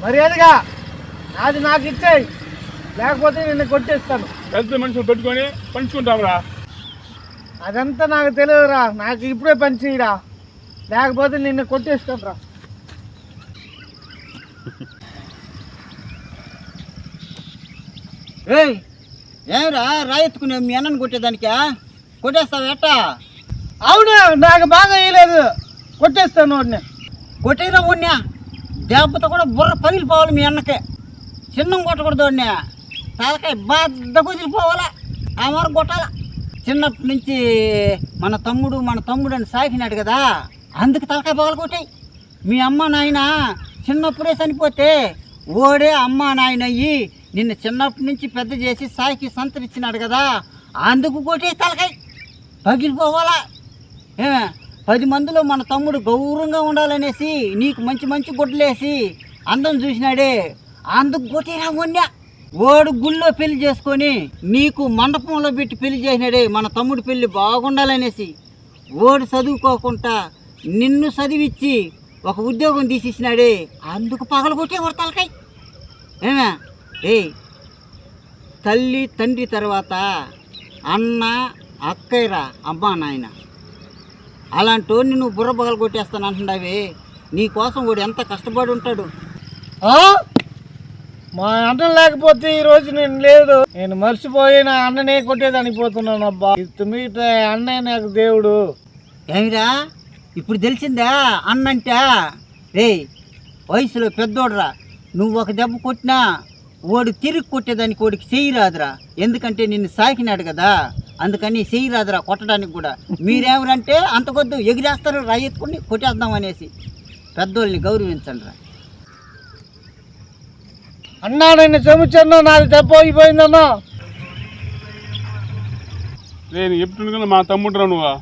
మర్యాదగా నాది నాకు ఇచ్చేయి, లేకపోతే నిన్ను కొట్టేస్తాను. పెద్ద మనుషులు పెట్టుకొని పంచుకుంటాంరా. అదంతా నాకు తెలియదురా, నాకు ఇప్పుడే పంచిరా, లేకపోతే నిన్ను కొట్టేస్తాను రా. ఏయ్ ఏమిరా రాయెత్తుకునే మీ అన్నను కొట్టేదానికా? కొట్టేస్తావు ఎట్టా? అవును, నాకు బాగా వేయలేదు, కొట్టేస్తాను వాడిని. కొట్టేరా ఉన్నా దెబ్బతో కూడా బుర్ర పగిలిపోవాలి మీ అన్నకే. చిన్నం కొట్టకూడదు వాడిని, తలకాయ బాధ కుదిరిపోవాలా, ఆ వరకు కొట్టాలా. చిన్నప్పటి నుంచి మన తమ్ముడు అని సాగినాడు కదా, అందుకు తలకాయ పగలు కొట్టాయి. మీ అమ్మ నాయన చిన్నప్పుడే చనిపోతే ఓడే అమ్మ నాయన అయ్యి నిన్ను చిన్నప్పటి నుంచి పెద్ద చేసి సాయికి సంతరిచ్చినాడు కదా, అందుకు కొట్టే తలకాయ పగిలిపోవాలా. 10 మందిలో మన తమ్ముడు గౌరవంగా ఉండాలనేసి నీకు మంచి మంచి గుడ్డలేసి అందం చూసినాడే, అందుకు కొట్టేరా మొన్న. ఓడు గుళ్ళో పెళ్లి చేసుకొని నీకు మండపంలో పెట్టి పెళ్లి చేసినాడే, మన తమ్ముడు పెళ్లి బాగుండాలనేసి. ఓడు చదువుకోకుండా నిన్ను చదివిచ్చి ఒక ఉద్యోగం తీసేసినాడే, అందుకు పగలు కొట్టే తలకాయ. తల్లి తండ్రి తర్వాత అన్న అక్కయ్యరా అమ్మా నాయన. అలాంటి వాడిని నువ్వు బుర్ర పగలు కొట్టేస్తాను అంటున్నావే, నీకోసం వాడు ఎంత కష్టపడి ఉంటాడు. మా అన్నం లేకపోతే ఈరోజు నేను లేదు, నేను మర్చిపోయి నా అన్ననే కొట్టేదానికి పోతున్నాను. అబ్బా మిగతా అన్నయ్య నాకు దేవుడు. ఏమిరా ఇప్పుడు తెలిసిందా అన్నంటే? వయసులో పెద్దోడురా, నువ్వు ఒక దెబ్బ కొట్టినా వాడు తిరిగి కొట్టేదానికి వాడికి చెయ్యి రాదురా, ఎందుకంటే నిన్ను సాకినాడు కదా, అందుకని చెయ్యి రాదురా కొట్టడానికి కూడా. మీరేమరంటే అంత కొద్దు ఎగిరేస్తారు రాయెత్తుకుని కొట్టేద్దాం అనేసి. పెద్దోళ్ళని గౌరవించండి రా. అన్నా నేను క్షమించన్నా, నాది తప్పైపోయిందన్నా. నేను ఎప్పుడు మా తమ్ముడు రా నువ్వు.